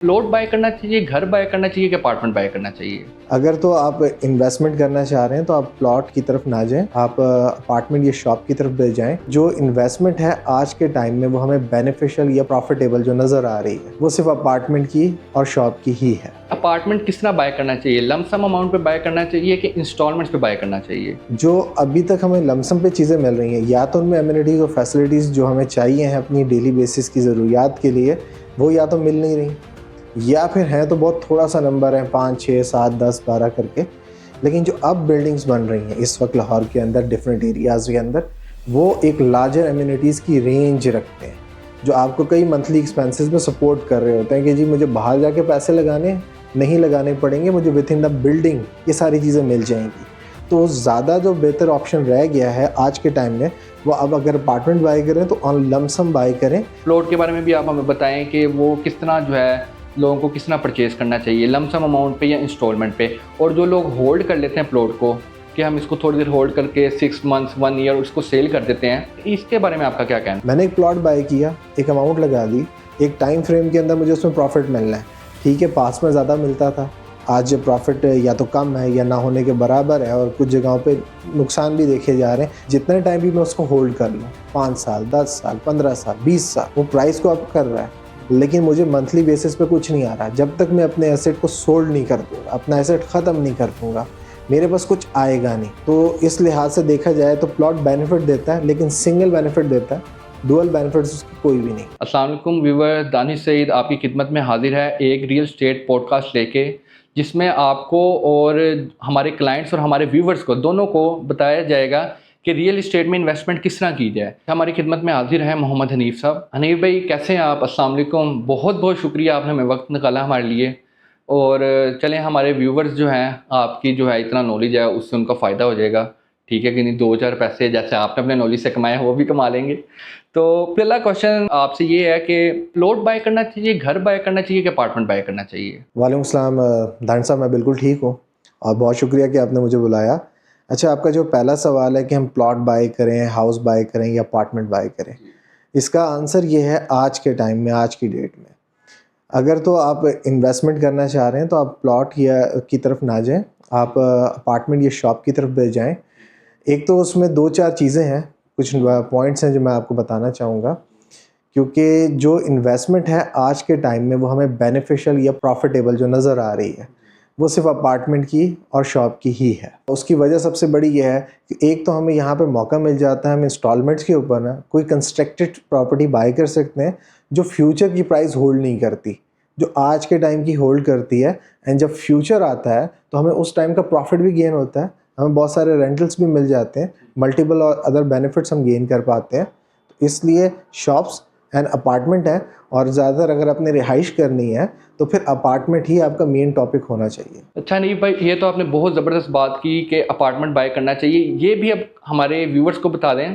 Plot bye करना चाहिए, घर बाय करना चाहिए कि अपार्टमेंट बाय करना चाहिए? अगर तो आप इन्वेस्टमेंट करना चाह रहे हैं तो आप प्लॉट की तरफ ना जाएं, आप अपार्टमेंट या शॉप की तरफ जाएं। जो इन्वेस्टमेंट है आज के टाइम में वो हमें बेनिफिशियल या प्रॉफिटेबल जो नज़र आ रही है वो सिर्फ अपार्टमेंट की और शॉप की ही है। अपार्टमेंट किस तरह बाय करना चाहिए? लमसम अमाउंट पे बाय करना चाहिए कि इंस्टॉलमेंट्स पे बाय करना चाहिए? जो अभी तक हमें लमसम पे चीज़ें मिल रही हैं, या तो उनमें एमिनिटीज़ और फैसिलिटीज़ जो हमें चाहिए हैं अपनी डेली बेसिस की ज़रूरियात के लिए, वो या तो मिल नहीं रही, या फिर हैं तो बहुत थोड़ा सा नंबर है, 5 6 7 10 12 करके। लेकिन जो अब बिल्डिंग्स बन रही हैं इस वक्त लाहौर के अंदर डिफरेंट एरियाज़ के अंदर, वो एक लार्जर एमिनिटीज़ की रेंज रखते हैं जो आपको कई मंथली एक्सपेंसेस में सपोर्ट कर रहे होते हैं कि जी मुझे बाहर जाके पैसे नहीं लगाने पड़ेंगे, मुझे विद इन द बिल्डिंग ये सारी चीज़ें मिल जाएंगी। तो ज़्यादा जो बेहतर ऑप्शन रह गया है आज के टाइम में, वो अब अगर अपार्टमेंट बाई करें तो ऑन लमसम बाई करें। प्लॉट के बारे में भी आप हमें बताएं कि वो किस तरह जो है लोगों को किस तरह परचेज़ करना चाहिए, लमसम अमाउंट पे या इंस्टॉलमेंट पे? और जो लोग होल्ड कर लेते हैं प्लॉट को कि हम इसको थोड़ी देर होल्ड करके 6 मंथ्स 1 ईयर उसको सेल कर देते हैं, इसके बारे में आपका क्या कहना है? मैंने एक प्लॉट बाई किया, एक अमाउंट लगा दी, एक टाइम फ्रेम के अंदर मुझे उसमें प्रॉफिट मिलना है। ठीक है, पास में ज़्यादा मिलता था, आज प्रॉफिट या तो कम है या ना होने के बराबर है, और कुछ जगहों पे नुकसान भी देखे जा रहे हैं। जितने टाइम भी मैं उसको होल्ड कर लूँ, 5 साल 10 साल 15 साल 20 साल, वो प्राइस को अप कर रहा है, लेकिन मुझे मंथली बेसिस पे कुछ नहीं आ रहा। जब तक मैं अपने एसेट को सोल्ड नहीं कर दूँगा, अपना एसेट ख़त्म नहीं कर दूँगा, मेरे पास कुछ आएगा नहीं। तो इस लिहाज से देखा जाए तो प्लॉट बेनिफिट देता है, लेकिन सिंगल बेनिफिट देता है, डुअल बेनिफिट्स उसकी कोई भी नहीं। अस्सलाम वालेकुम व्यूवर, दानिश सईद आपकी खिदमत में हाजिर है एक रियल स्टेट पॉडकास्ट लेके, जिसमें आपको और हमारे क्लाइंट्स और हमारे व्यूवर्स को दोनों को बताया जाएगा कि रियल इस्टेट में इन्वेस्टमेंट किस तरह की जाए। हमारी खिदमत में हाजिर है मोहम्मद हनीफ साहब। हनीफ भाई कैसे हैं आप? अस्सलाम वालेकुम, बहुत बहुत शुक्रिया आपने हमें वक्त निकाला हमारे लिए। और चलें, हमारे व्यूवर्स जो हैं, आपकी जो है इतना नॉलेज है उससे उनका फ़ायदा हो जाएगा, ठीक है कि नहीं? 2-4 पैसे जैसे आपने अपने नॉलेज से कमाए हैं वो भी कमा लेंगे। तो पहला क्वेश्चन आपसे ये है कि प्लॉट बाय करना चाहिए, घर बाय करना चाहिए कि अपार्टमेंट बाय करना चाहिए? वालेकुम सलाम दान साहब, मैं बिल्कुल ठीक हूँ और बहुत शुक्रिया कि आपने मुझे बुलाया। अच्छा, आपका जो पहला सवाल है कि हम प्लॉट बाय करें, हाउस बाय करें या अपार्टमेंट बाय करें, इसका आंसर ये है आज के टाइम में, आज की डेट में, अगर तो आप इन्वेस्टमेंट करना चाह रहे हैं तो आप प्लॉट या की तरफ ना जाएं, आप अपार्टमेंट या शॉप की तरफ जाएं। एक तो उसमें 2-4 चीज़ें हैं, कुछ पॉइंट्स हैं जो मैं आपको बताना चाहूँगा, क्योंकि जो इन्वेस्टमेंट है आज के टाइम में वो हमें बेनिफिशियल या प्रॉफिटेबल जो नज़र आ रही है वो सिर्फ अपार्टमेंट की और शॉप की ही है। उसकी वजह सबसे बड़ी यह है कि एक तो हमें यहाँ पे मौका मिल जाता है, हम इंस्टॉलमेंट्स के ऊपर ना कोई कंस्ट्रक्टेड प्रॉपर्टी बाय कर सकते हैं जो फ्यूचर की प्राइस होल्ड नहीं करती, जो आज के टाइम की होल्ड करती है। एंड जब फ्यूचर आता है तो हमें उस टाइम का प्रॉफिट भी गेन होता है, हमें बहुत सारे रेंटल्स भी मिल जाते हैं, मल्टीपल और अदर बेनिफिट्स हम गेन कर पाते हैं। तो इसलिए शॉप्स एंड अपार्टमेंट है, और ज़्यादातर अगर आपने रिहाइश करनी है तो फिर अपार्टमेंट ही आपका मेन टॉपिक होना चाहिए। अच्छा नहीं भाई, ये तो आपने बहुत ज़बरदस्त बात की कि अपार्टमेंट बाय करना चाहिए। ये भी अब हमारे व्यूवर्स को बता दें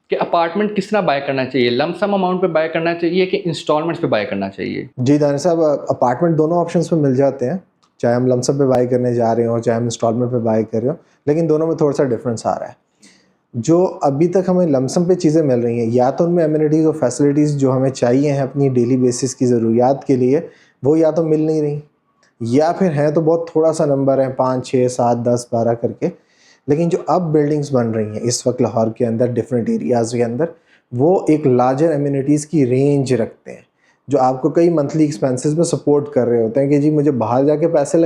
कि अपार्टमेंट किस तरह बाय करना चाहिए, लमसम अमाउंट पे बाय करना चाहिए कि इंस्टॉलमेंट्स पे बाय करना चाहिए? जी दानिश साहब, अपार्टमेंट दोनों ऑप्शंस में मिल जाते हैं, चाहे हम लमसम पे बाय करने जा रहे हो चाहे हम इंस्टॉलमेंट पे बाय कर रहे हो, लेकिन दोनों में थोड़ा सा डिफरेंस आ रहा है। जो अभी तक हमें लमसम पे चीज़ें मिल रही हैं, या तो उनमें एमिनिटीज़ और फैसिलिटीज़ जो हमें चाहिए हैं अपनी डेली बेसिस की ज़रूरियात के लिए, वो या तो मिल नहीं रही, या फिर हैं तो बहुत थोड़ा सा नंबर है, 5 6 7 10 12 करके। लेकिन जो अब बिल्डिंग्स बन रही हैं इस वक्त लाहौर के अंदर डिफरेंट एरियाज़ के अंदर, वो एक लार्जर एमिनिटीज़ की रेंज रखते हैं जो आपको कई मंथली एक्सपेंसेस में सपोर्ट कर रहे होते हैं कि जी मुझे बाहर जाके पैसे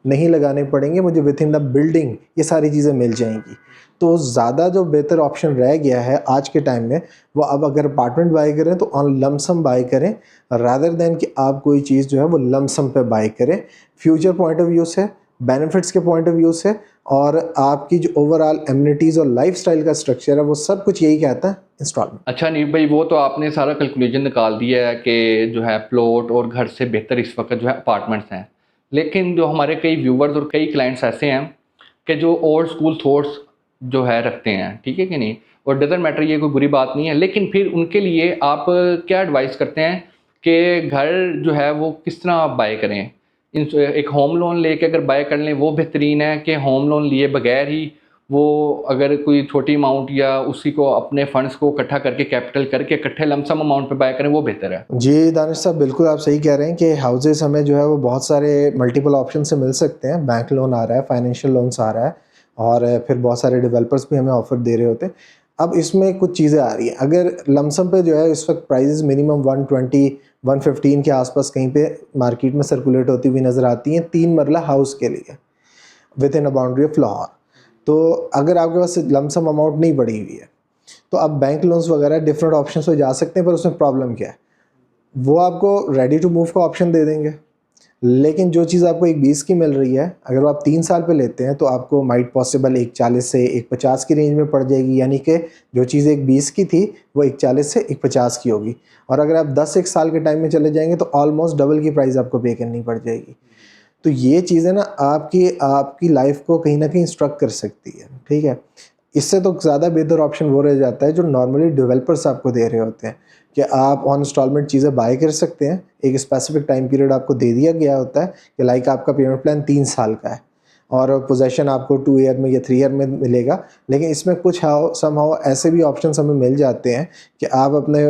नहीं लगाने पड़ेंगे, मुझे विद इन द बिल्डिंग ये सारी चीज़ें मिल जाएंगी। तो ज़्यादा जो बेहतर ऑप्शन रह गया है आज के टाइम में, वो अब अगर अपार्टमेंट बाय करें तो ऑन लमसम बाय करें, रादर देन कि आप कोई चीज़ जो है वो लमसम पे बाय करें। फ्यूचर पॉइंट ऑफ व्यू से, बेनिफिट्स के पॉइंट ऑफ व्यू से, और आपकी जो ओवरऑल एमिनिटीज़ और लाइफस्टाइल का स्ट्रक्चर है वो सब कुछ यही कहता है इंस्टॉलमेंट। अच्छा नहीं भाई, वो तो आपने सारा कैलकुलेशन निकाल दिया है कि जो है प्लॉट और घर से बेहतर इस वक्त जो है अपार्टमेंट्स हैं। लेकिन जो हमारे कई व्यूवर्स और कई क्लाइंट्स ऐसे हैं कि जो ओल्ड स्कूल थॉट्स जो है रखते हैं, ठीक है कि नहीं? और डजंट मैटर, ये कोई बुरी बात नहीं है, लेकिन फिर उनके लिए आप क्या एडवाइस करते हैं कि घर जो है वो किस तरह बाय करें? एक होम लोन लेके अगर बाय कर लें वो बेहतरीन है कि होम लोन लिए बगैर ही वो अगर कोई छोटी अमाउंट या उसी को अपने फंड्स को इकट्ठा करके कैपिटल करके इकट्ठे लमसम अमाउंट पे बाय करें, वो बेहतर है? जी दानिश साहब, बिल्कुल आप सही कह रहे हैं कि हाउसेस हमें जो है वो बहुत सारे मल्टीपल ऑप्शन से मिल सकते हैं। बैंक लोन आ रहा है, फाइनेंशियल लोन्स आ रहा है, और फिर बहुत सारे डेवलपर्स भी हमें ऑफर दे रहे होते हैं। अब इसमें कुछ चीज़ें आ रही हैं। अगर लमसम पे जो है इस वक्त प्राइजेस मिनिमम 120 115 के आसपास कहीं पे मार्केट में सर्कुलेट होती हुई नज़र आती हैं 3 मरला हाउस के लिए with in a boundary of Lahore. तो अगर आपके पास लमसम अमाउंट नहीं पड़ी हुई है तो आप बैंक लोन्स वगैरह डिफरेंट ऑप्शन पे जा सकते हैं, पर उसमें प्रॉब्लम क्या है, वो आपको रेडी टू मूव का ऑप्शन दे देंगे। लेकिन जो चीज़ आपको 1.20 की मिल रही है, अगर वो आप 3 साल पे लेते हैं तो आपको माइट पॉसिबल 1.40 से 1.50 की रेंज में पड़ जाएगी। यानी कि जो चीज़ 1.20 की थी वो 1.40 से 1.50 की होगी। और अगर आप 10 साल के टाइम में चले जाएंगे तो ऑलमोस्ट डबल की प्राइस आपको पे करनी पड़ जाएगी। तो ये चीज़ें ना आपकी लाइफ को कहीं ना कहीं स्ट्रक कर सकती है, ठीक है। इससे तो ज़्यादा बेहतर ऑप्शन वो रह जाता है जो नॉर्मली डेवलपर्स आपको दे रहे होते हैं कि आप ऑन इंस्टॉलमेंट चीज़ें बाय कर सकते हैं। एक स्पेसिफिक टाइम पीरियड आपको दे दिया गया होता है कि लाइक आपका पेमेंट प्लान 3 साल का है और पोजेशन आपको 2 ईयर में या 3 ईयर में मिलेगा। लेकिन इसमें कुछ समहाउ ऐसे भी ऑप्शंस हमें मिल जाते हैं कि आप अपने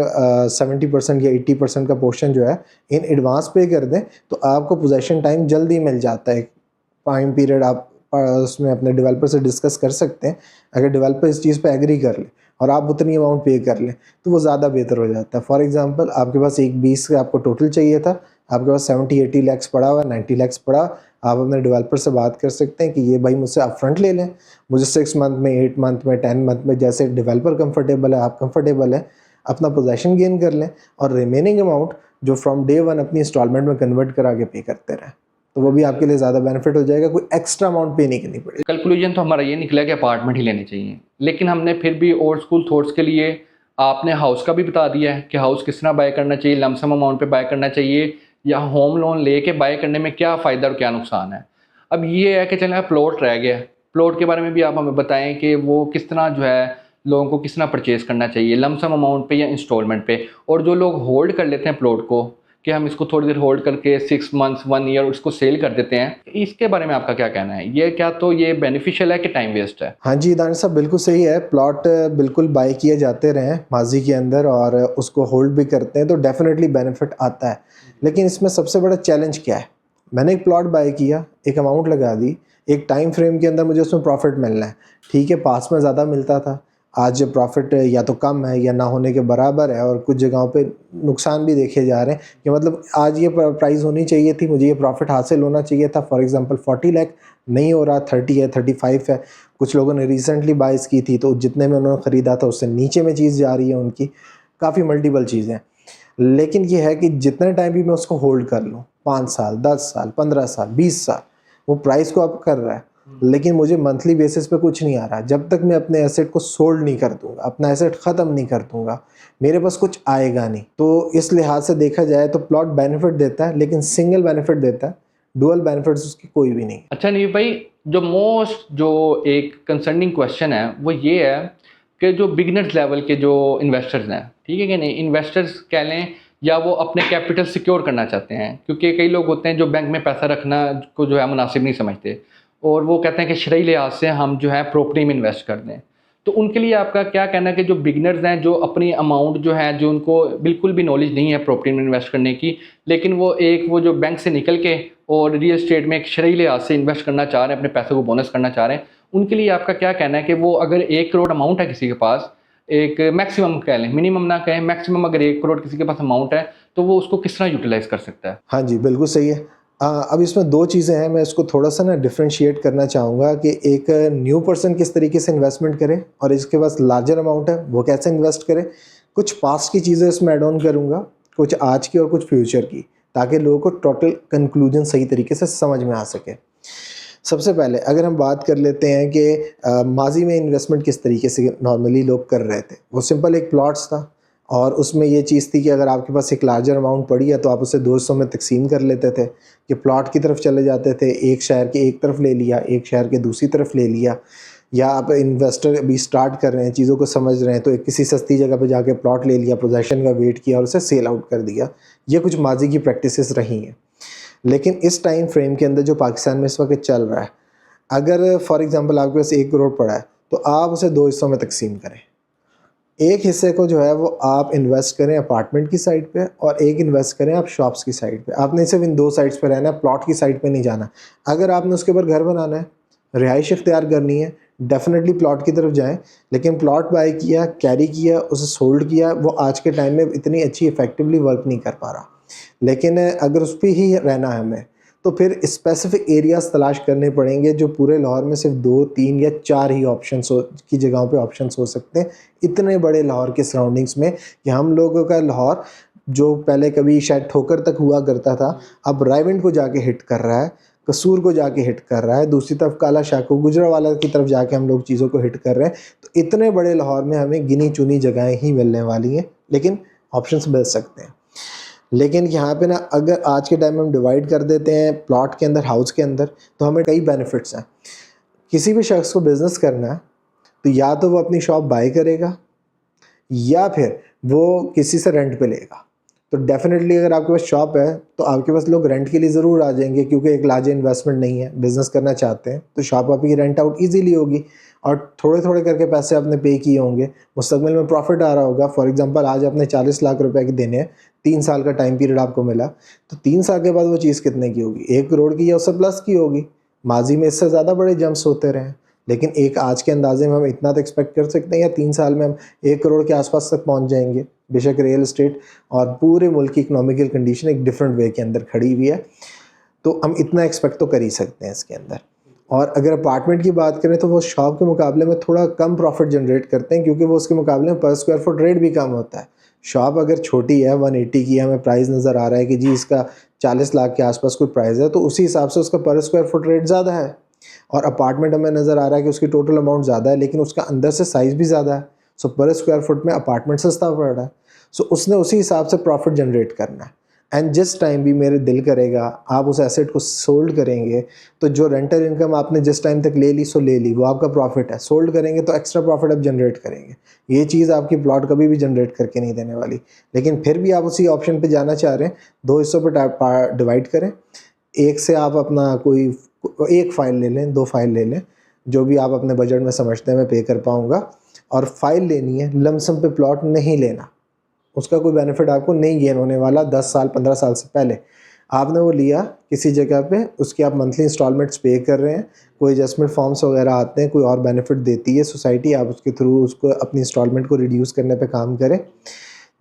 70% या 80% का पोर्शन जो है इन एडवांस पे कर दें तो आपको पोजेशन टाइम जल्दी मिल जाता है। टाइम पीरियड आप उसमें अपने डेवलपर से डिस्कस कर सकते हैं। अगर डेवलपर इस चीज़ पे एग्री कर ले और आप उतनी अमाउंट पे कर लें तो वो ज़्यादा बेहतर हो जाता है। फॉर एग्जांपल आपके पास 1.20 का आपको टोटल चाहिए था, आपके पास 70-80 लैक्स पड़ा हुआ, 90 लैक्स पड़ा, आप अपने डेवलपर से बात कर सकते हैं कि ये भाई मुझसे अपफ्रंट ले लें, मुझे 6 मंथ में, 8 मंथ में, 10 मंथ में, जैसे डेवलपर कंफर्टेबल है आप कंफर्टेबल है, अपना पोजेशन गेन कर लें और रिमेनिंग अमाउंट जो फ्रॉम डे 1 अपनी इंस्टॉलमेंट में कन्वर्ट करा के पे करते रहें। तो वो भी आपके लिए ज़्यादा बेनिफिट हो जाएगा, कोई एक्स्ट्रा अमाउंट पे नहीं करनी पड़ेगी। कंक्लूजन तो हमारा ये निकला कि अपार्टमेंट ही लेने चाहिए, लेकिन हमने फिर भी ओल्ड स्कूल थॉट्स के लिए आपने हाउस का भी बता दिया है कि हाउस किस तरह बाय करना चाहिए, लमसम अमाउंट पे बाय करना चाहिए या होम लोन लेके बाय करने में क्या फ़ायदा और क्या नुकसान है। अब ये है कि चलें प्लॉट रह गया, प्लॉट के बारे में भी आप हमें बताएं कि वो किस तरह जो है लोगों को किस तरह परचेज़ करना चाहिए, लमसम अमाउंट पे या इंस्टॉलमेंट पे। और जो लोग होल्ड कर लेते हैं प्लॉट को कि हम इसको थोड़ी देर होल्ड करके 6 मंथ्स 1 ईयर उसको सेल कर देते हैं, इसके बारे में आपका क्या कहना है? ये क्या तो ये बेनिफिशियल है कि टाइम वेस्ट है? हाँ जी दानिश साहब, बिल्कुल सही है। प्लॉट बिल्कुल बाय किए जाते रहे हैं माजी के अंदर और उसको होल्ड भी करते हैं तो डेफिनेटली बेनिफिट आता है। लेकिन इसमें सबसे बड़ा चैलेंज क्या है, मैंने एक प्लॉट बाय किया, एक अमाउंट लगा दी, एक टाइम फ्रेम के अंदर मुझे उसमें प्रॉफिट मिलना है। ठीक है, पास में ज़्यादा मिलता था, आज प्रॉफिट या तो कम है या ना होने के बराबर है और कुछ जगहों पे नुकसान भी देखे जा रहे हैं कि मतलब आज ये प्राइस होनी चाहिए थी, मुझे ये प्रॉफिट हासिल होना चाहिए था। फॉर एग्जांपल 40 लाख नहीं हो रहा, 30 है, 35 है। कुछ लोगों ने रिसेंटली बाइस की थी तो जितने में उन्होंने ख़रीदा था उससे नीचे में चीज़ जा रही है उनकी, काफ़ी मल्टीपल चीज़ें। लेकिन ये है कि जितने टाइम भी मैं उसको होल्ड कर लूँ, 5 साल, 10 साल, 15 साल, 20 साल, वो प्राइस को अप कर रहा है, लेकिन मुझे मंथली बेसिस पे कुछ नहीं आ रहा। जब तक मैं अपने एसेट को सोल्ड नहीं कर दूंगा, अपना एसेट ख़त्म नहीं कर दूंगा, मेरे पास कुछ आएगा नहीं। तो इस लिहाज से देखा जाए तो प्लॉट बेनिफिट देता है, लेकिन सिंगल बेनिफिट देता है, डुअल बेनिफिट्स उसकी कोई भी नहीं। अच्छा नहीं भाई, जो एक कंसर्निंग क्वेश्चन है वो ये है कि जो बिगनर्स लेवल के जो इन्वेस्टर्स हैं, ठीक है कि नहीं, इन्वेस्टर्स कह लें या वो अपने कैपिटल सिक्योर करना चाहते हैं, क्योंकि कई लोग होते हैं जो बैंक में पैसा रखना को जो है मुनासिब नहीं समझते और वो कहते हैं कि शरई लिहाज से हम जो है प्रॉपर्टी में इन्वेस्ट कर दें। तो उनके लिए आपका क्या कहना है कि जो बिगनर्स हैं, जो अपनी अमाउंट जो है, जो उनको बिल्कुल भी नॉलेज नहीं है प्रॉपर्टी में इन्वेस्ट करने की, लेकिन वो जो बैंक से निकल के और रियल एस्टेट में एक शरई लिहाज से इन्वेस्ट करना चाह रहे हैं, अपने पैसे को बोनस करना चाह रहे हैं, उनके लिए आपका क्या कहना है कि वो अगर 1 करोड़ अमाउंट है किसी के पास, एक मैक्सिमम कह लें, मिनिमम ना कहें, मैक्सिमम अगर 1 करोड़ किसी के पास अमाउंट है तो वो उसको किस तरह यूटिलाइज़ कर सकता है? हाँ जी, बिल्कुल सही है। अब इसमें 2 चीज़ें हैं, मैं इसको थोड़ा-सा ना डिफरेंशिएट करना चाहूँगा कि एक न्यू पर्सन किस तरीके से इन्वेस्टमेंट करे और इसके पास लार्जर अमाउंट है, वो कैसे इन्वेस्ट करे। कुछ पास्ट की चीज़ें इसमें ऐड ऑन करूँगा, कुछ आज की और कुछ फ्यूचर की, ताकि लोगों को टोटल कंक्लूजन सही तरीके से समझ में आ सके। सबसे पहले अगर हम बात कर लेते हैं कि माज़ी में इन्वेस्टमेंट किस तरीके से नॉर्मली लोग कर रहे थे, वो सिंपल एक प्लॉट्स था और उसमें ये चीज़ थी कि अगर आपके पास एक लार्जर अमाउंट पड़ी है तो आप उसे 2 हिस्सों में तकसीम कर लेते थे कि प्लॉट की तरफ चले जाते थे, एक शहर के एक तरफ ले लिया, एक शहर के दूसरी तरफ ले लिया, या आप इन्वेस्टर अभी स्टार्ट कर रहे हैं, चीज़ों को समझ रहे हैं तो एक किसी सस्ती जगह पे जाके प्लॉट ले लिया, पोजेशन का वेट किया और उसे सेल आउट कर दिया। ये कुछ माजी की प्रैक्टिसेस रही हैं। लेकिन इस टाइम फ्रेम के अंदर जो पाकिस्तान में इस वक्त चल रहा है, अगर फॉर एग्जांपल आपके पास 1 करोड़ पड़ा है तो आप उसे 2 हिस्सों में तकसीम करें। एक हिस्से को जो है वो आप इन्वेस्ट करें अपार्टमेंट की साइड पे और एक इन्वेस्ट करें आप शॉप्स की साइड पे। आपने सिर्फ इन 2 साइड्स पे रहना है, प्लॉट की साइड पे नहीं जाना। अगर आपने उसके ऊपर घर बनाना है, रिहाइश इख्तियार करनी है, डेफिनेटली प्लॉट की तरफ जाएं। लेकिन प्लॉट बाय किया, कैरी किया, उसे सोल्ड किया, वो आज के टाइम में इतनी अच्छी इफेक्टिवली वर्क नहीं कर पा रहा। लेकिन अगर उस पर ही रहना है हमें, तो फिर स्पेसिफिक एरियाज़ तलाश करने पड़ेंगे जो पूरे लाहौर में सिर्फ 2, 3 या 4 ही ऑप्शंस की जगहों पे ऑप्शंस हो सकते हैं इतने बड़े लाहौर के सराउंडिंग्स में, कि हम लोगों का लाहौर जो पहले कभी शायद ठोकर तक हुआ करता था, अब रायविंड को जाके हिट कर रहा है, कसूर को जाके हिट कर रहा है, दूसरी तरफ काला शाह को, गुजरावाला की तरफ जाके हम लोग चीज़ों को हिट कर रहे हैं। तो इतने बड़े लाहौर में हमें गिनी चुनी जगहें ही मिलने वाली हैं, लेकिन ऑप्शंस मिल सकते हैं। लेकिन यहाँ पे ना अगर आज के टाइम में हम डिवाइड कर देते हैं प्लॉट के अंदर, हाउस के अंदर, तो हमें कई बेनिफिट्स हैं। किसी भी शख्स को बिज़नेस करना है तो या तो वो अपनी शॉप बाय करेगा या फिर वो किसी से रेंट पे लेगा। तो डेफिनेटली अगर आपके पास शॉप है तो आपके पास लोग रेंट के लिए ज़रूर आ जाएंगे, क्योंकि एक लार्ज इन्वेस्टमेंट नहीं है, बिज़नेस करना चाहते हैं तो शॉप आपकी रेंट आउट ईजीली होगी और थोड़े थोड़े करके पैसे आपने पे किए होंगे, मुस्तकबिल में प्रॉफिट आ रहा होगा। फॉर एग्जांपल आज आपने 40 लाख रुपए के देने हैं, 3 साल का टाइम पीरियड आपको मिला, तो 3 साल के बाद वो चीज़ कितने की होगी? 1 करोड़ की या उससे प्लस की होगी। माजी में इससे ज़्यादा बड़े जंप्स होते रहे, लेकिन एक आज के अंदाजे में हम इतना तो एक्सपेक्ट कर सकते हैं या 3 साल में हम 1 करोड़ के आसपास तक पहुंच जाएंगे। बेशक रियल एस्टेट और पूरे मुल्क की इकोनॉमिकल कंडीशन एक डिफरेंट वे के अंदर खड़ी हुई है, तो हम इतना एक्सपेक्ट तो कर ही सकते हैं इसके अंदर। और अगर अपार्टमेंट की बात करें तो वो शॉप के मुकाबले में थोड़ा कम प्रॉफिट जनरेट करते हैं, क्योंकि वो उसके मुकाबले में पर स्क्वायर फुट रेट भी कम होता है। शॉप अगर छोटी है, 180 की, हमें प्राइस नज़र आ रहा है कि जी इसका 40 लाख के आसपास कोई प्राइस है, तो उसी हिसाब से उसका पर स्क्वायर फुट रेट ज़्यादा है। और अपार्टमेंट हमें नज़र आ रहा है कि उसकी टोटल अमाउंट ज़्यादा है, लेकिन उसका अंदर से साइज़ भी ज़्यादा है। सो पर स्क्वायर फुट में अपार्टमेंट सस्ता पड़ रहा है। सो उसने उसी हिसाब से प्रॉफिट जनरेट करना है। एंड जिस टाइम भी मेरे दिल करेगा आप उस एसेट को सोल्ड करेंगे, तो जो रेंटल इनकम आपने जिस टाइम तक ले ली सो ले ली, वो आपका प्रॉफिट है। सोल्ड करेंगे तो एक्स्ट्रा प्रॉफिट आप जनरेट करेंगे। ये चीज़ आपकी प्लॉट कभी भी जनरेट करके नहीं देने वाली। लेकिन फिर भी आप उसी ऑप्शन पे जाना चाह रहे हैं, 2 हिस्सों पर डिवाइड करें। एक से आप अपना कोई एक फ़ाइल ले लें, 2 फाइल ले लें, जो भी आप अपने बजट में समझते हैं मैं पे कर पाऊँगा, और फाइल लेनी है। लमसम पे प्लॉट नहीं लेना, उसका कोई बेनिफिट आपको नहीं गेन होने वाला। 10 साल 15 साल से पहले आपने वो लिया किसी जगह पे, उसकी आप मंथली इंस्टॉलमेंट्स पे कर रहे हैं, कोई एडजस्टमेंट फॉर्म्स वगैरह आते हैं, कोई और बेनिफिट देती है सोसाइटी, आप उसके थ्रू उसको अपनी इंस्टॉलमेंट को रिड्यूस करने पे काम करें।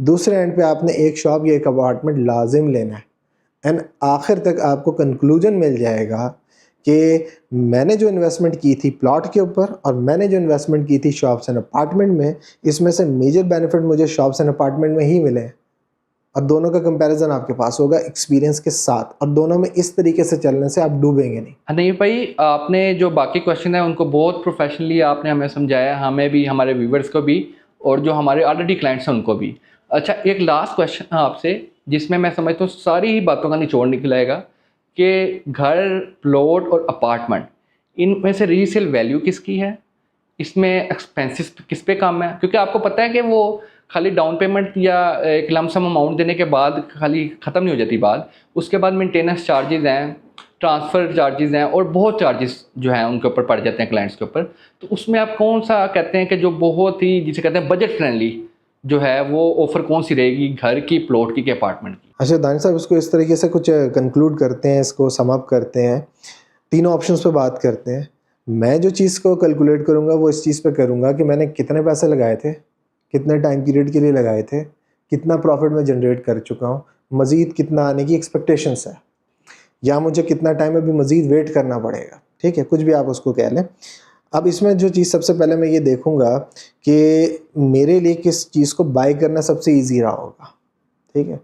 दूसरे एंड पे आपने एक शॉप या एक अपार्टमेंट लाजिम लेना है। एंड आखिर तक आपको कंक्लूजन मिल जाएगा कि मैंने जो इन्वेस्टमेंट की थी प्लॉट के ऊपर और मैंने जो इन्वेस्टमेंट की थी शॉप्स एंड अपार्टमेंट में, इसमें से मेजर बेनिफिट मुझे शॉप्स एंड अपार्टमेंट में ही मिले हैं। और दोनों का कंपैरिजन आपके पास होगा एक्सपीरियंस के साथ, और दोनों में इस तरीके से चलने से आप डूबेंगे नहीं। नहीं भाई, आपने जो बाकी क्वेश्चन है उनको बहुत प्रोफेशनली आपने हमें समझाया, हमें भी, हमारे व्यूवर्स को भी, और जो हमारे ऑलरेडी क्लाइंट्स हैं उनको भी। अच्छा, एक लास्ट क्वेश्चन है आपसे, जिसमें मैं समझता हूँ सारी ही बातों का निचोड़ निकलेगा कि घर, प्लॉट और अपार्टमेंट, इनमें से रीसेल वैल्यू किसकी है, इसमें एक्सपेंसेस किस पे कम है? क्योंकि आपको पता है कि वो खाली डाउन पेमेंट या एक लमसम अमाउंट देने के बाद खाली ख़त्म नहीं हो जाती बात, उसके बाद मेंटेनेंस चार्जेस हैं, ट्रांसफ़र चार्जेस हैं, और बहुत चार्जेस जो हैं उनके ऊपर पड़ जाते हैं क्लाइंट्स के ऊपर। तो उसमें आप कौन सा कहते हैं कि जो बहुत ही, जिसे कहते हैं बजट फ्रेंडली जो है, वो ऑफ़र कौन सी रहेगी, घर की, प्लॉट की, के अपार्टमेंट की? अच्छा दानिश साहब, इसको इस तरीके से कुछ कंक्लूड करते हैं, इसको सम अप करते हैं, तीनों ऑप्शंस पे बात करते हैं। मैं जो चीज़ को कैलकुलेट करूँगा वो इस चीज़ पे करूँगा कि मैंने कितने पैसे लगाए थे, कितने टाइम पीरियड के लिए लगाए थे, कितना प्रॉफिट मैं जनरेट कर चुका हूँ, मज़ीद कितना आने की एक्सपेक्टेशंस है, या मुझे कितना टाइम अभी मज़ीद वेट करना पड़ेगा। ठीक है, कुछ भी आप उसको कह लें। अब इसमें जो चीज़ सबसे पहले मैं ये देखूँगा कि मेरे लिए किस चीज़ को बाय करना सबसे ईजी रहा होगा। ठीक है,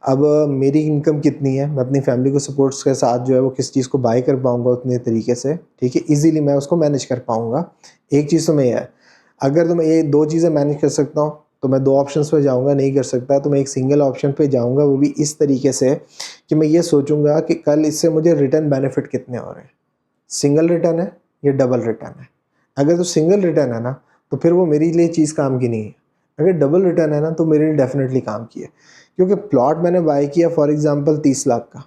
अब मेरी इनकम कितनी है, मैं अपनी फैमिली को सपोर्ट्स के साथ जो है वो किस चीज़ को बाय कर पाऊँगा उतने तरीके से, ठीक है, इजीली मैं उसको मैनेज कर पाऊँगा। एक चीज़ तो मैं ये है, अगर तो मैं ये 2 चीज़ें मैनेज कर सकता हूँ तो मैं 2 ऑप्शंस पे जाऊँगा, नहीं कर सकता तो मैं एक सिंगल ऑप्शन पे जाऊँगा, वो भी इस तरीके से कि मैं ये सोचूंगा कि कल इससे मुझे रिटर्न बेनिफिट कितने हो रहे हैं, सिंगल रिटर्न है या डबल रिटर्न है। अगर तो सिंगल रिटर्न है ना तो फिर वो मेरे लिए चीज़ काम की नहीं है। अगर डबल रिटर्न है ना तो मेरे लिए डेफिनेटली काम की है, क्योंकि प्लॉट मैंने बाय किया फॉर एग्जांपल 30 लाख का,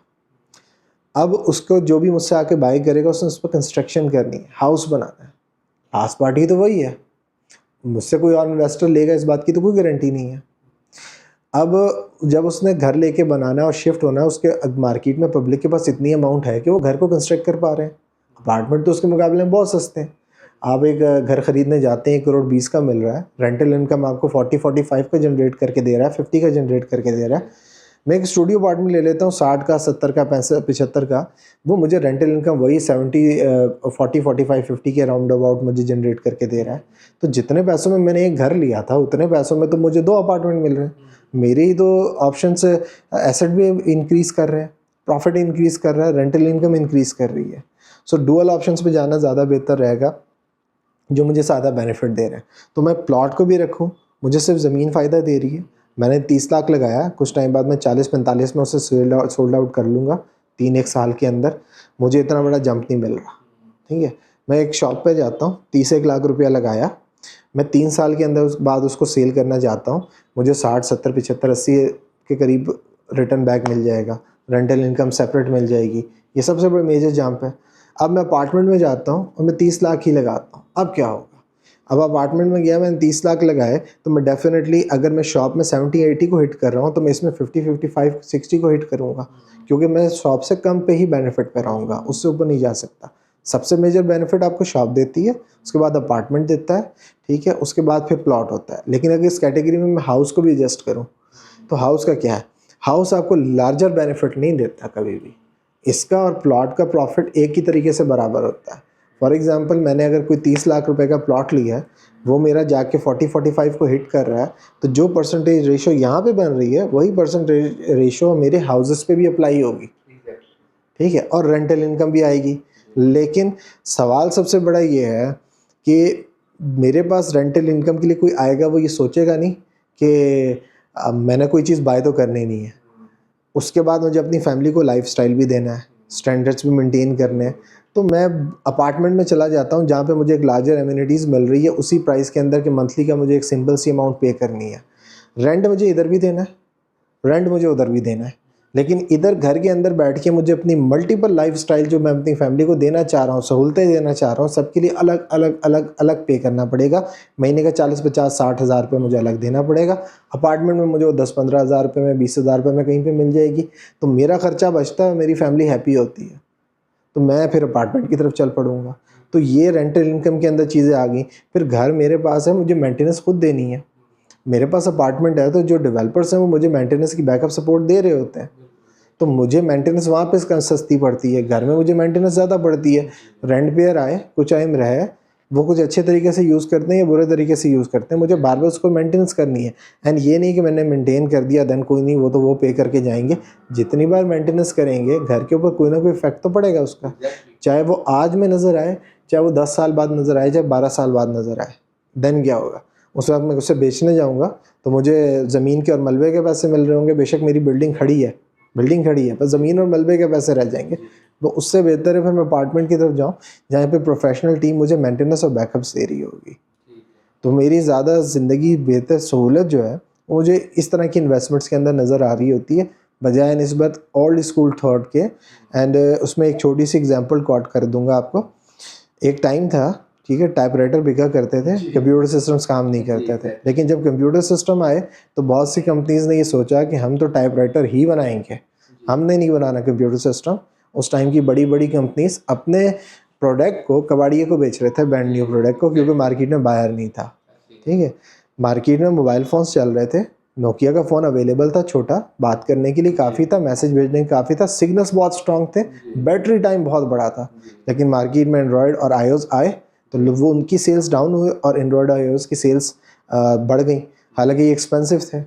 अब उसको जो भी मुझसे आके बाय करेगा उसने उस पर कंस्ट्रक्शन करनी है, हाउस बनाना है, लास्ट पार्टी तो वही है, मुझसे कोई और इन्वेस्टर लेगा इस बात की तो कोई गारंटी नहीं है। अब जब उसने घर लेके बनाना और शिफ्ट होना है, उसके मार्केट में पब्लिक के पास इतनी अमाउंट है कि वो घर को कंस्ट्रक्ट कर पा रहे हैं। अपार्टमेंट तो उसके मुकाबले में बहुत सस्ते हैं। आप एक घर खरीदने जाते हैं 1,20 करोड़ का मिल रहा है, रेंटल इनकम आपको 40-45 का जनरेट करके दे रहा है, 50 का जनरेट करके दे रहा है। मैं एक स्टूडियो अपार्टमेंट ले लेता हूँ 60 का, 70 का, 65-75 का, वो मुझे रेंटल इनकम वही 40-45-50 के राउंड अबाउट मुझे जनरेट करके दे रहा है। तो जितने पैसों में मैंने एक घर लिया था उतने पैसों में तो मुझे 2 अपार्टमेंट मिल रहे हैं। मेरे ही तो ऑप्शन से एसेट भी इंक्रीज़ कर रहे हैं, प्रॉफिट इंक्रीज़ कर रहा है, रेंटल इनकम इंक्रीज़ कर रही है। सो डुअल ऑप्शंस पे जाना ज़्यादा बेहतर रहेगा जो मुझे ज़्यादा बेनिफिट दे रहे हैं। तो मैं प्लॉट को भी रखूँ, मुझे सिर्फ ज़मीन फ़ायदा दे रही है। मैंने 30 लाख लगाया, कुछ टाइम बाद मैं 40-45 में उसे सोल्ड आउट कर लूँगा 3-1 साल के अंदर। मुझे इतना बड़ा जंप नहीं मिल रहा, ठीक है। मैं एक शॉप पे जाता हूँ, 30-1 लाख रुपया लगाया, मैं 3 साल के अंदर बाद उसको सेल करना चाहता हूँ, मुझे 60-70-75-80 के करीब रिटर्न बैक मिल जाएगा, रेंटल इनकम सेपरेट मिल जाएगी। ये सबसे बड़ा मेजर जंप है। अब मैं अपार्टमेंट में जाता हूँ और मैं 30 लाख ही लगाता हूँ, अब क्या होगा? अब अपार्टमेंट में गया, मैंने 30 लाख लगाए, तो मैं डेफिनेटली अगर मैं शॉप में 70-80 को हिट कर रहा हूँ तो मैं इसमें 50-55-60 को हिट करूँगा, क्योंकि मैं शॉप से कम पे ही बेनिफिट पे रहूँगा, उससे ऊपर नहीं जा सकता। सबसे मेजर बेनिफिट आपको शॉप देती है, उसके बाद अपार्टमेंट देता है, ठीक है, उसके बाद फिर प्लॉट होता है। लेकिन अगर इस कैटेगरी में मैं हाउस को भी एडजस्ट करूँ तो हाउस का क्या है, हाउस आपको लार्जर बेनिफिट नहीं देता कभी भी। इसका और प्लॉट का प्रॉफिट एक ही तरीके से बराबर होता है। फॉर एग्जांपल, मैंने अगर कोई 30 लाख रुपए का प्लॉट लिया है, वो मेरा जाके 40-45 को हिट कर रहा है, तो जो परसेंटेज रेशो यहाँ पे बन रही है वही परसेंटेज रेशो मेरे हाउसेस पे भी अप्लाई होगी, ठीक है, और रेंटल इनकम भी आएगी। लेकिन सवाल सबसे बड़ा ये है कि मेरे पास रेंटल इनकम के लिए कोई आएगा, वो ये सोचेगा नहीं कि मैंने कोई चीज़ बाय तो करनी नहीं है, उसके बाद मुझे अपनी फैमिली को लाइफस्टाइल भी देना है, स्टैंडर्ड्स भी मेंटेन करने हैं। तो मैं अपार्टमेंट में चला जाता हूँ जहाँ पे मुझे एक लार्जर एमिनिटीज़ मिल रही है उसी प्राइस के अंदर कि मंथली का मुझे एक सिंपल सी अमाउंट पे करनी है। रेंट मुझे इधर भी देना है, रेंट मुझे उधर भी देना है, लेकिन इधर घर के अंदर बैठ के मुझे अपनी मल्टीपल लाइफस्टाइल जो मैं अपनी फैमिली को देना चाह रहा हूँ, सहूलतें देना चाह रहा हूँ, सबके लिए अलग अलग अलग अलग पे करना पड़ेगा। महीने का 40-50-60 हज़ार रुपये मुझे अलग देना पड़ेगा। अपार्टमेंट में मुझे वो 10-15 हज़ार रुपये में, 20 हज़ार रुपये में कहीं पर मिल जाएगी, तो मेरा खर्चा बचता है, मेरी फैमिली हैप्पी होती है, तो मैं फिर अपार्टमेंट की तरफ चल पड़ूँगा। तो ये रेंटल इनकम के अंदर चीज़ें आ गई। फिर घर मेरे पास है, मुझे मेंटेनेंस खुद देनी है। मेरे पास अपार्टमेंट है तो जो डेवलपर्स हैं वो मुझे मेंटेनेंस की बैकअप सपोर्ट दे रहे होते हैं, तो मुझे मेंटेनेंस वहाँ पे सस्ती पड़ती है। घर में मुझे मेंटेनेंस ज़्यादा पड़ती है। रेंट पेयर आए, कुछ टाइम रहे, वो कुछ अच्छे तरीके से यूज़ करते हैं या बुरे तरीके से यूज़ करते हैं, मुझे बार बार उसको मेंटेनेंस करनी है। एंड ये नहीं कि मैंने मेंटेन कर दिया देन कोई नहीं, वो तो वो पे करके जाएंगे। जितनी बार मेंटेनेंस करेंगे घर के ऊपर कोई ना कोई इफेक्ट तो पड़ेगा उसका, चाहे वो आज में नज़र आए, चाहे वो 10 साल बाद नज़र आए, चाहे 12 साल बाद नज़र आए। देन क्या होगा? उस वक्त मैं उसे बेचने जाऊँगा तो मुझे ज़मीन के और मलबे के पैसे मिल रहे होंगे। बेशक मेरी बिल्डिंग खड़ी है पर ज़मीन और मलबे के पैसे रह जाएंगे। तो उससे बेहतर है फिर मैं अपार्टमेंट की तरफ जाऊँ जहाँ पे प्रोफेशनल टीम मुझे मेंटेनेंस और बैकअप्स दे रही होगी। तो मेरी ज़्यादा ज़िंदगी बेहतर सहूलत जो है वो मुझे इस तरह की इन्वेस्टमेंट्स के अंदर नज़र आ रही होती है, बजाय निस्बत ओल्ड स्कूल थॉट के। एंड उसमें एक छोटी सी एग्जांपल कोट कर दूंगा आपको। एक टाइम था, ठीक है, टाइपराइटर बिका करते थे, कंप्यूटर सिस्टम्स काम नहीं करते थे। लेकिन जब कंप्यूटर सिस्टम आए तो बहुत सी कंपनीज़ ने ये सोचा कि हम तो टाइपराइटर ही बनाएंगे, हमने नहीं बनाना कंप्यूटर सिस्टम। उस टाइम की बड़ी बड़ी कंपनीज अपने प्रोडक्ट को कबाड़िए को बेच रहे थे, ब्रांड न्यू प्रोडक्ट को, क्योंकि मार्केट में बायर नहीं था, ठीक है। मार्केट में मोबाइल फ़ोन्स चल रहे थे, नोकिया का फ़ोन अवेलेबल था, छोटा, बात करने के लिए काफ़ी था, मैसेज भेजने के काफ़ी था, सिग्नल्स बहुत स्ट्रॉन्ग थे, बैटरी टाइम बहुत बड़ा था। लेकिन मार्केट में एंड्रॉयड और iOS आए तो वो उनकी सेल्स डाउन हुए और एंड्रॉयड iOS की सेल्स बढ़ गई। हालांकि ये एक्सपेंसिव थे,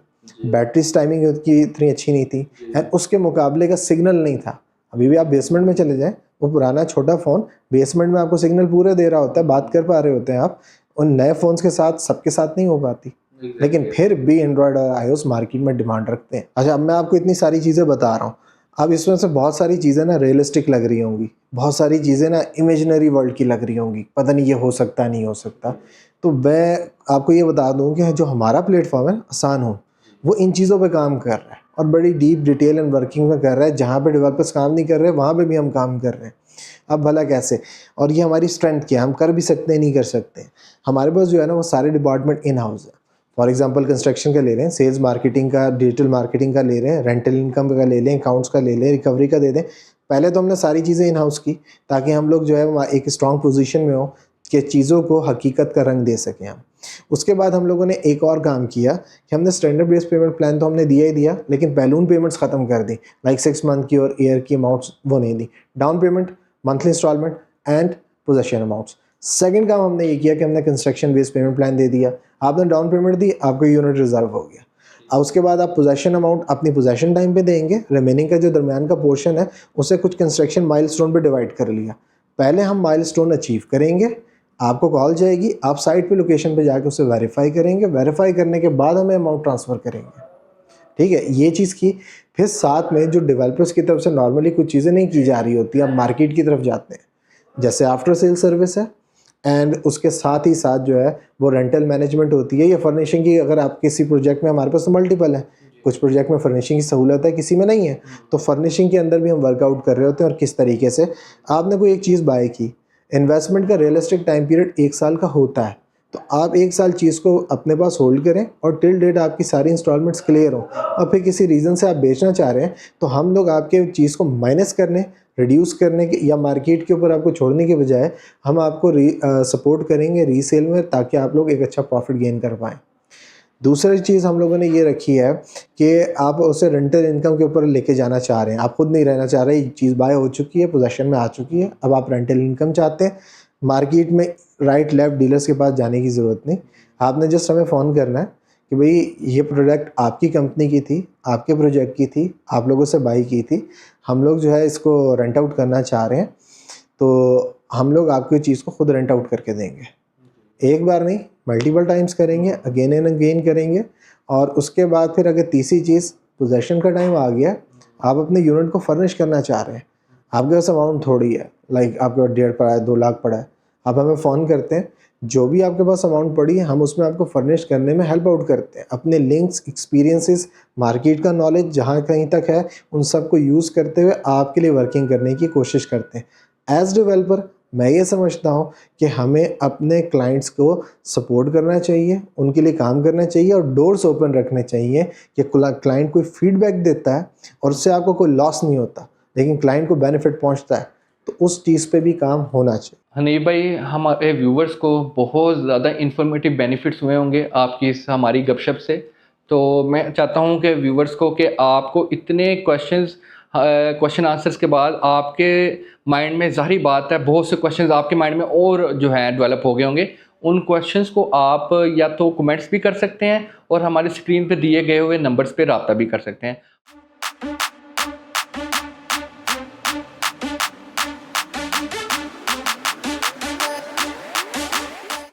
बैटरी टाइमिंग उसकी इतनी अच्छी नहीं थी, एंड उसके मुकाबले का सिग्नल नहीं था। अभी भी आप बेसमेंट में चले जाएं, वो पुराना छोटा फ़ोन बेसमेंट में आपको सिग्नल पूरे दे रहा होता है, बात कर पा रहे होते हैं आप। उन नए फ़ोन्स के साथ सबके साथ नहीं हो पाती, लेकिन फिर भी एंड्रॉयड और iOS मार्केट में डिमांड रखते हैं। अच्छा, अब मैं आपको इतनी सारी चीज़ें बता रहा हूँ, अब इसमें से बहुत सारी चीज़ें ना रियलिस्टिक लग रही होंगी, बहुत सारी चीज़ें ना इमेजिनरी वर्ल्ड की लग रही होंगी, पता नहीं ये हो सकता नहीं हो सकता। तो मैं आपको ये बता दूँ कि जो हमारा प्लेटफॉर्म है आसान हो, वो इन चीज़ों पे काम कर रहा है। और बड़ी डीप डिटेल एंड वर्किंग में कर रहा है। जहाँ पे डेवलपर्स काम नहीं कर रहे वहाँ पे भी हम काम कर रहे हैं। अब भला कैसे? और ये हमारी स्ट्रेंथ क्या है, हम कर भी सकते हैं नहीं कर सकते। हमारे पास जो है ना वो सारे डिपार्टमेंट इन हाउस है। फॉर एग्जांपल कंस्ट्रक्शन का ले लें, सेल्स मार्केटिंग का, डिजिटल मार्केटिंग का ले लें, रेंटल इनकम का ले लें, अकाउंट्स का ले लें, रिकवरी का दे दें। पहले तो हमने सारी चीज़ें इन हाउस की ताकि हम लोग जो है एक स्ट्रॉन्ग पोजीशन में हो कि चीज़ों को हकीकत का रंग दे सकें हम। उसके बाद हम लोगों ने एक और काम किया कि हमने स्टैंडर्ड बेस्ड पेमेंट प्लान तो हमने दिया ही दिया, लेकिन बैलून पेमेंट्स ख़त्म कर दी। लाइक 6 मंथ की और ईयर की अमाउंट्स वो नहीं दी। Down payment, monthly instalment and possession amounts. Second काम हमने ये किया कि हमने कंस्ट्रक्शन बेस्ड पेमेंट प्लान दे दिया। आपने डाउन पेमेंट दी, आपका यूनिट रिजर्व हो गया। अब उसके बाद आप पोजेशन अमाउंट अपनी पोजेशन टाइम पे देंगे। रिमेनिंग का जो दरमियान का पोर्शन है उसे कुछ कंस्ट्रक्शन माइलस्टोन पे डिवाइड कर लिया। पहले हम माइलस्टोन अचीव करेंगे, आपको कॉल जाएगी, आप साइट पे लोकेशन पे जाके उसे वेरीफाई करेंगे। वेरीफाई करने के बाद हमें अमाउंट ट्रांसफ़र करेंगे। ठीक है, ये चीज़ की। फिर साथ में जो डेवलपर्स की तरफ से नॉर्मली कुछ चीज़ें नहीं की जा रही होती, आप मार्केट की तरफ जाते हैं, जैसे आफ्टर सेल सर्विस है एंड उसके साथ ही साथ जो है वो रेंटल मैनेजमेंट होती है या फर्निशिंग की। अगर आप किसी प्रोजेक्ट में, हमारे पास तो मल्टीपल है, कुछ प्रोजेक्ट में फर्निशिंग की सहूलत है, किसी में नहीं है, तो फर्निशिंग के अंदर भी हम वर्कआउट कर रहे होते हैं। और किस तरीके से आपने कोई एक चीज़ बाय की, इन्वेस्टमेंट का रियलिस्टिक टाइम पीरियड 1 साल का होता है, तो आप 1 साल चीज़ को अपने पास होल्ड करें और टिल डेट आपकी सारी इंस्टॉलमेंट्स क्लियर हो। और फिर किसी रीज़न से आप बेचना चाह रहे हैं तो हम लोग आपके चीज़ को माइनस करने, रिड्यूस करने के या मार्केट के ऊपर आपको छोड़ने के बजाय हम आपको सपोर्ट करेंगे रीसेल में, ताकि आप लोग एक अच्छा प्रॉफिट गेन कर पाएँ। दूसरी चीज़ हम लोगों ने ये रखी है कि आप उसे रेंटल इनकम के ऊपर लेके जाना चाह रहे हैं। आप खुद नहीं रहना चाह रहे, ये चीज़ बाय हो चुकी है, पोजेसन में आ चुकी है, अब आप रेंटल इनकम चाहते हैं। मार्केट में राइट लेफ्ट डीलर्स के पास जाने की ज़रूरत नहीं, आपने जस्ट हमें फ़ोन करना है कि भाई ये प्रोडक्ट आपकी कंपनी की थी, आपके प्रोजेक्ट की थी, आप लोगों से बाई की थी, हम लोग जो है इसको रेंट आउट करना चाह रहे हैं, तो हम लोग आपकी चीज़ को खुद रेंट आउट करके देंगे। एक बार नहीं, मल्टीपल टाइम्स करेंगे, अगेन एंड अगेन करेंगे। और उसके बाद फिर अगर तीसरी चीज़ पोजेसन का टाइम आ गया, आप अपने यूनिट को फर्निश करना चाह रहे हैं, आपके पास अमाउंट थोड़ी है, लाइक आपके पास 1.5 पड़ा है, 2 लाख पड़ा है, आप हमें फ़ोन करते हैं, जो भी आपके पास अमाउंट पड़ी है हम उसमें आपको फर्निश करने में हेल्प आउट करते हैं। अपने लिंक्स, एक्सपीरियंसेस, मार्केट का नॉलेज जहाँ कहीं तक है, उन सबको यूज़ करते हुए आपके लिए वर्किंग करने की कोशिश करते हैं। एज़ डेवलपर मैं ये समझता हूँ कि हमें अपने क्लाइंट्स को सपोर्ट करना चाहिए, उनके लिए काम करना चाहिए और डोर्स ओपन रखने चाहिए कि क्लाइंट कोई फीडबैक देता है और उससे आपको कोई लॉस नहीं होता, लेकिन क्लाइंट को बेनिफिट पहुँचता है, तो उस चीज़ पे भी काम होना चाहिए। हनीफ भाई, हमारे व्यूवर्स को बहुत ज़्यादा इन्फॉर्मेटिव बेनिफिट्स हुए होंगे आपकी इस हमारी गपशप से। तो मैं चाहता हूँ कि व्यूवर्स को कि आपको इतने क्वेश्चन आंसर्स के बाद आपके माइंड में, ज़ाहिर बात है बहुत से क्वेश्चंस आपके माइंड में और जो हैं डेवलप हो गए होंगे। उन क्वेश्चंस को आप या तो कमेंट्स भी कर सकते हैं और हमारे स्क्रीन पे दिए गए हुए नंबर्स पे रब्ता भी कर सकते हैं।